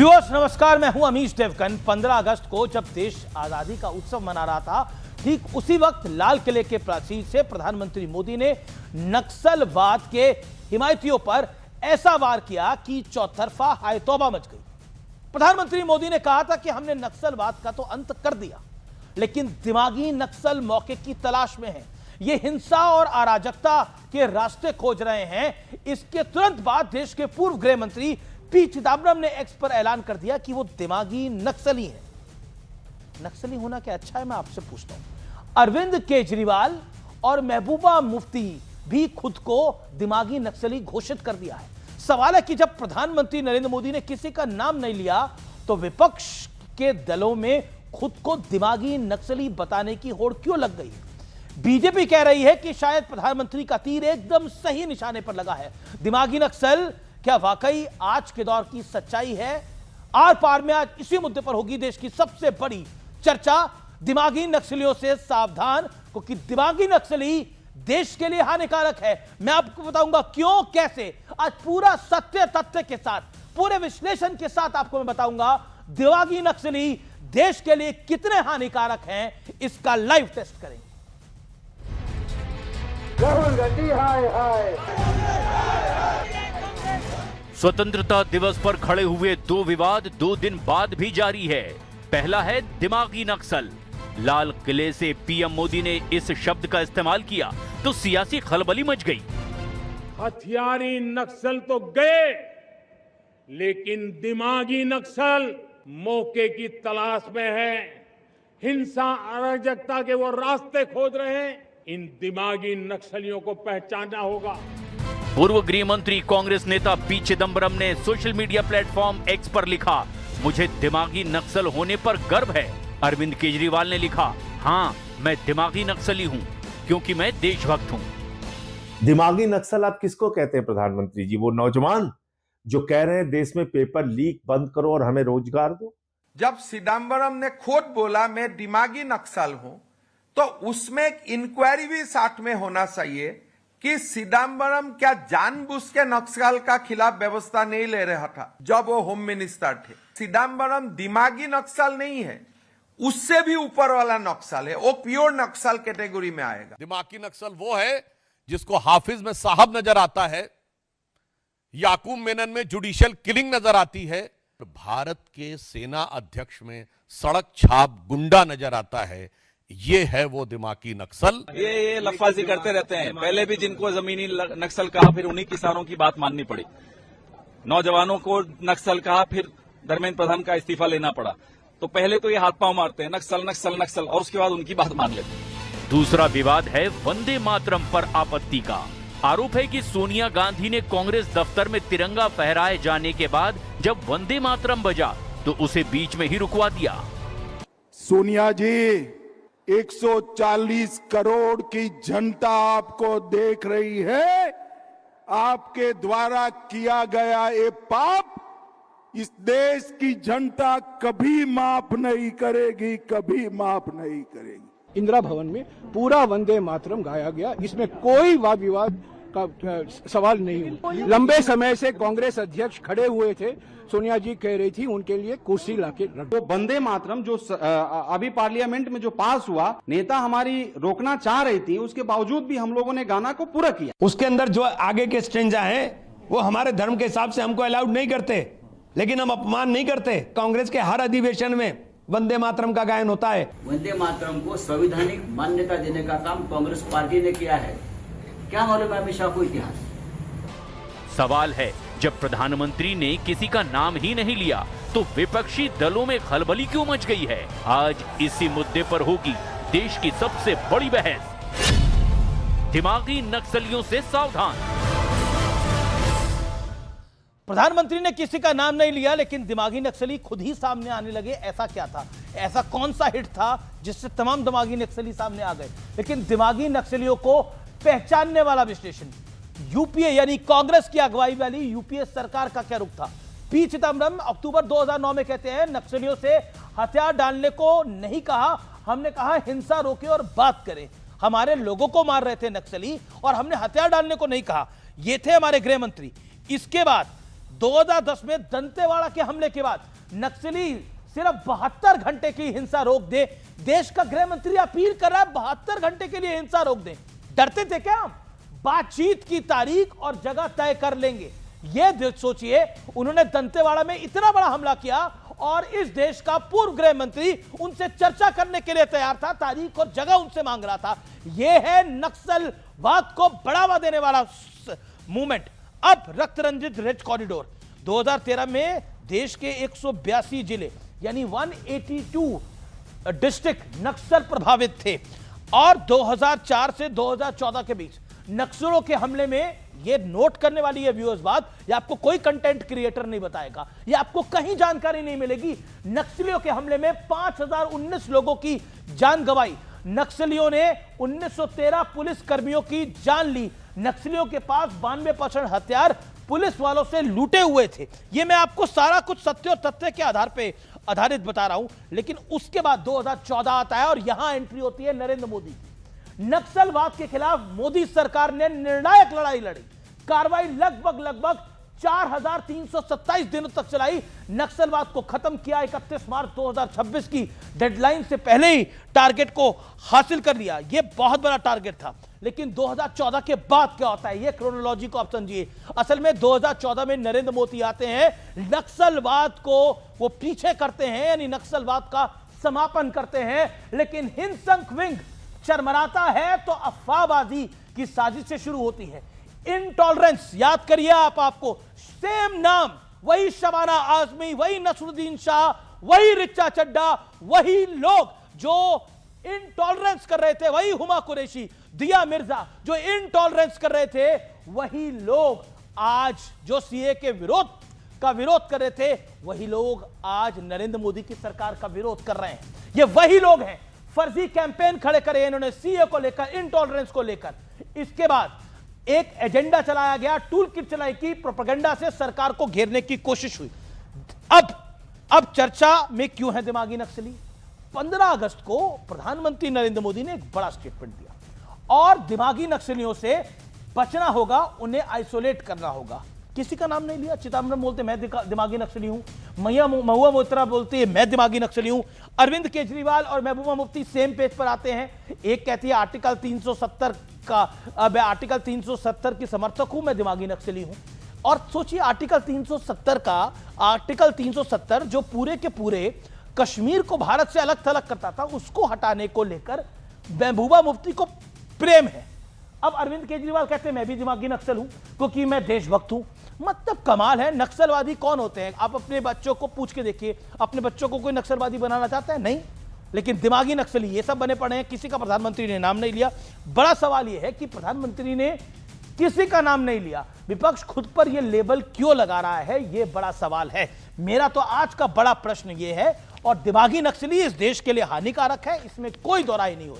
Viewers नमस्कार, मैं हूं अमीश देवगन। 15 अगस्त को जब देश आजादी का उत्सव मना रहा था, ठीक उसी वक्त लाल किले के प्राचीर से प्रधानमंत्री मोदी ने नक्सलवाद के हिमायतियों पर ऐसा वार किया कि चौतरफा हाय तौबा मच गई। प्रधानमंत्री मोदी ने कहा था कि हमने नक्सलवाद का तो अंत कर दिया, लेकिन दिमागी नक्सल मौके की तलाश में है। ये हिंसा और अराजकता के रास्ते खोज रहे हैं। इसके तुरंत बाद देश के पूर्व गृह मंत्री पी चिदम्बरम ने एक्स पर ऐलान कर दिया कि वो दिमागी नक्सली हैं। नक्सली होना क्या अच्छा है, मैं आपसे पूछता हूं। अरविंद केजरीवाल और महबूबा मुफ्ती भी खुद को दिमागी नक्सली घोषित कर दिया है। सवाल है कि जब प्रधानमंत्री नरेंद्र मोदी ने किसी का नाम नहीं लिया, तो विपक्ष के दलों में खुद को दिमागी नक्सली बताने की होड़ क्यों लग गई? बीजेपी कह रही है कि शायद प्रधानमंत्री का तीर एकदम सही निशाने पर लगा है। दिमागी नक्सल क्या वाकई आज के दौर की सच्चाई है? आर पार में आज इसी मुद्दे पर होगी देश की सबसे बड़ी चर्चा। दिमागी नक्सलियों से सावधान, क्योंकि दिमागी नक्सली देश के लिए हानिकारक है। मैं आपको बताऊंगा क्यों, कैसे। आज पूरा सत्य तथ्य के साथ, पूरे विश्लेषण के साथ आपको मैं बताऊंगा दिमागी नक्सली देश के लिए कितने हानिकारक हैं। इसका लाइव टेस्ट करेंगे। स्वतंत्रता दिवस पर खड़े हुए दो विवाद 2 दिन बाद भी जारी है। पहला है दिमागी नक्सल। लाल किले से पीएम मोदी ने इस शब्द का इस्तेमाल किया तो सियासी खलबली मच गई। हथियारी नक्सल तो गए, लेकिन दिमागी नक्सल मौके की तलाश में है। हिंसा अराजकता के वो रास्ते खोज रहे हैं। इन दिमागी नक्सलियों को पहचानना होगा। पूर्व गृह मंत्री कांग्रेस नेता पी चिदम्बरम ने सोशल मीडिया प्लेटफॉर्म एक्स पर लिखा, मुझे दिमागी नक्सल होने पर गर्व है। अरविंद केजरीवाल ने लिखा, हाँ मैं दिमागी नक्सली हूँ क्योंकि मैं देशभक्त हूँ। दिमागी नक्सल आप किसको कहते हैं प्रधानमंत्री जी? वो नौजवान जो कह रहे हैं देश में पेपर लीक बंद करो और हमें रोजगार दो। जब चिदम्बरम ने खुद बोला मैं दिमागी नक्सल हूं, तो उसमें एक इंक्वायरी भी साथ में होना चाहिए कि चिदम्बरम क्या जानबूझ के नक्सल का खिलाफ व्यवस्था नहीं ले रहा था जब वो होम मिनिस्टर थे। चिदम्बरम दिमागी नक्सल नहीं है, उससे भी ऊपर वाला नक्सल है। वो प्योर नक्सल कैटेगरी में आएगा। दिमागी नक्सल वो है जिसको हाफिज में साहब नजर आता है, याकूब मेनन में जुडिशियल किलिंग नजर आती है, भारत के सेना अध्यक्ष में सड़क छाप गुंडा नजर आता है। ये है वो दिमागी नक्सल। ये लफाजी करते रहते हैं। पहले भी जिनको जमीनी नक्सल कहा, फिर उन्हीं किसानों की बात माननी पड़ी। नौजवानों को नक्सल कहा, फिर धर्मेंद्र प्रधान का इस्तीफा लेना पड़ा। तो पहले तो ये हाथ पांव मारते हैं, नक्सल नक्सल नक्सल, और उसके बाद उनकी बात मान लेते हैं। दूसरा विवाद है वंदे मातरम पर आपत्ति का। आरोप है कि सोनिया गांधी ने कांग्रेस दफ्तर में तिरंगा फहराए जाने के बाद जब वंदे मातरम बजा तो उसे बीच में ही रुकवा दिया। सोनिया जी, 140 करोड़ की जनता आपको देख रही है। आपके द्वारा किया गया ये पाप इस देश की जनता कभी माफ नहीं करेगी, कभी माफ नहीं करेगी। इंदिरा भवन में पूरा वंदे मातरम गाया गया, इसमें कोई वाद विवाद का सवाल नहीं हुआ। लंबे समय से कांग्रेस अध्यक्ष खड़े हुए थे, सोनिया जी कह रही थी उनके लिए कुर्सी लाके रख दो। वंदे मातरम जो अभी पार्लियामेंट में जो पास हुआ, नेता हमारी रोकना चाह रही थी, उसके बावजूद भी हम लोगों ने गाना को पूरा किया। उसके अंदर जो आगे के स्ट्रेंजा हैं वो हमारे धर्म के हिसाब से हमको अलाउड नहीं करते, लेकिन हम अपमान नहीं करते। कांग्रेस के हर अधिवेशन में वंदे मातरम का गायन होता है। वंदे मातरम को संवैधानिक मान्यता देने का काम कांग्रेस पार्टी ने किया है। क्या मालूम है अमित शाह को इतिहास? सवाल है, जब प्रधानमंत्री ने किसी का नाम ही नहीं लिया तो विपक्षी दलों में खलबली क्यों मच गई है? आज इसी मुद्दे पर होगी देश की सबसे बड़ी बहस। दिमागी नक्सलियों से सावधान। प्रधानमंत्री ने किसी का नाम नहीं लिया, लेकिन दिमागी नक्सली खुद ही सामने आने लगे। ऐसा क्या था? ऐसा कौन सा हिट था जिससे तमाम दिमागी नक्सली सामने आ गए? लेकिन दिमागी नक्सलियों को पहचानने वाला विश्लेषण, यूपीए यानी कांग्रेस की अगुवाई वाली यूपीए सरकार का क्या रुख था? पी चिदम्बरम अक्टूबर 2009 में कहते हैं, नक्सलियों से हथियार डालने को नहीं कहा, हमने कहा हिंसा रोके और बात करें। हमारे लोगों को मार रहे थे नक्सली और हमने हथियार डालने को नहीं कहा। ये थे हमारे गृह मंत्री। इसके बाद 2010 में दंतेवाड़ा के हमले के बाद नक्सली सिर्फ 72 घंटे की हिंसा रोक दे। देश का गृह मंत्री अपील कर रहा है 72 घंटे के लिए हिंसा रोक दें। डरते थे क्या हम? बातचीत की तारीख और जगह तय कर लेंगे। यह सोचिए, उन्होंने दंतेवाड़ा में इतना बड़ा हमला किया और इस देश का पूर्व गृह मंत्री उनसे चर्चा करने के लिए तैयार था, तारीख और जगह उनसे मांग रहा था। यह है नक्सलवाद को बढ़ावा देने वाला मूवमेंट। अब रक्त रंजित रेड कॉरिडोर 2013 में देश के 182 जिले यानी 182 डिस्ट्रिक्ट नक्सल प्रभावित थे और 2004 से 2014 के बीच नक्सलों के हमले में, ये नोट करने वाली है व्यूअर्स बात, ये आपको कोई कंटेंट क्रिएटर नहीं बताएगा, ये आपको कहीं जानकारी नहीं मिलेगी। नक्सलियों के हमले में 5019 लोगों की जान गंवाई। नक्सलियों ने 1913 पुलिस कर्मियों की जान ली। नक्सलियों के पास 92% हथियार पुलिस वालों से लूटे हुए थे। ये मैं आपको सारा कुछ सत्य और तथ्य के आधार पे आधारित बता रहा हूं। लेकिन उसके बाद 2014 आता है और यहां एंट्री होती है नरेंद्र मोदी की। नक्सलवाद के खिलाफ मोदी सरकार ने निर्णायक लड़ाई लड़ी। कार्रवाई लगभग 4327 दिनों तक चलाई। नक्सलवाद को खत्म किया। 31 मार्च 2026 की डेडलाइन से पहले ही टारगेट को हासिल कर लिया। यह बहुत बड़ा टारगेट था। लेकिन 2014 के बाद क्या होता है, यह क्रोनोलॉजी को आप समझिए। असल में 2014 में नरेंद्र मोदी आते हैं, नक्सलवाद को वो पीछे करते हैं, यानी नक्सलवाद का समापन करते हैं। लेकिन हिंसक विंग चरमराता है तो अफवाहबाजी की साजिश से शुरू होती है। इंटॉलरेंस, याद करिए आपको सेम नाम, वही शबाना आजमी, वही नसरुद्दीन शाह, वही रिचा चड्डा, वही लोग जो इंटॉलरेंस कर रहे थे, वही हुमा कुरैशी, दिया मिर्जा जो इंटॉलरेंस कर रहे थे, वही लोग आज जो सीए के विरोध कर रहे थे, वही लोग आज नरेंद्र मोदी की सरकार का विरोध कर रहे हैं। ये वही लोग हैं। फर्जी कैंपेन खड़े करे इन्होंने सीए को लेकर, इंटॉलरेंस को लेकर। इसके बाद एक एजेंडा चलाया गया, टूल किट चलाई की, प्रोपेगेंडा से सरकार को घेरने की कोशिश हुई। अब चर्चा में क्यों है दिमागी नक्सली? 15 अगस्त को प्रधानमंत्री नरेंद्र मोदी ने एक बड़ा स्टेटमेंट दिया और दिमागी नक्सलियों से बचना होगा, उन्हें आइसोलेट करना होगा। किसी का नाम नहीं लिया। चिदम्बरम बोलते मैं दिमागी नक्सली हूं, महुआ मोइत्रा बोलती है मैं दिमागी नक्सली हूं, अरविंद केजरीवाल और महबूबा मुफ्ती सेम पेज पर आते हैं। एक कहती है आर्टिकल 370 का, मैं आर्टिकल 370 की समर्थक हूं, मैं दिमागी नक्सली हूं। और सोचिए आर्टिकल 370 जो पूरे के पूरे कश्मीर को भारत से अलग थलग करता था, उसको हटाने को लेकर महबूबा मुफ्ती को प्रेम है। अब अरविंद केजरीवाल कहते हैं मैं भी दिमागी नक्सल हूं क्योंकि मैं देशभक्त हूं। मतलब कमाल है। नक्सलवादी कौन होते हैं? आप अपने बच्चों को पूछ के देखिए, अपने बच्चों को कोई नक्सलवादी बनाना चाहता है? नहीं। लेकिन दिमागी नक्सली ये सब बने पड़े हैं। किसी का प्रधानमंत्री ने नाम नहीं लिया। बड़ा सवाल यह है कि प्रधानमंत्री ने किसी का नाम नहीं लिया, विपक्ष खुद पर यह लेबल क्यों लगा रहा है, यह बड़ा सवाल है। मेरा तो आज का बड़ा प्रश्न यह है। और दिमागी नक्सली इस देश के लिए हानिकारक है, इसमें कोई दो राय नहीं हो।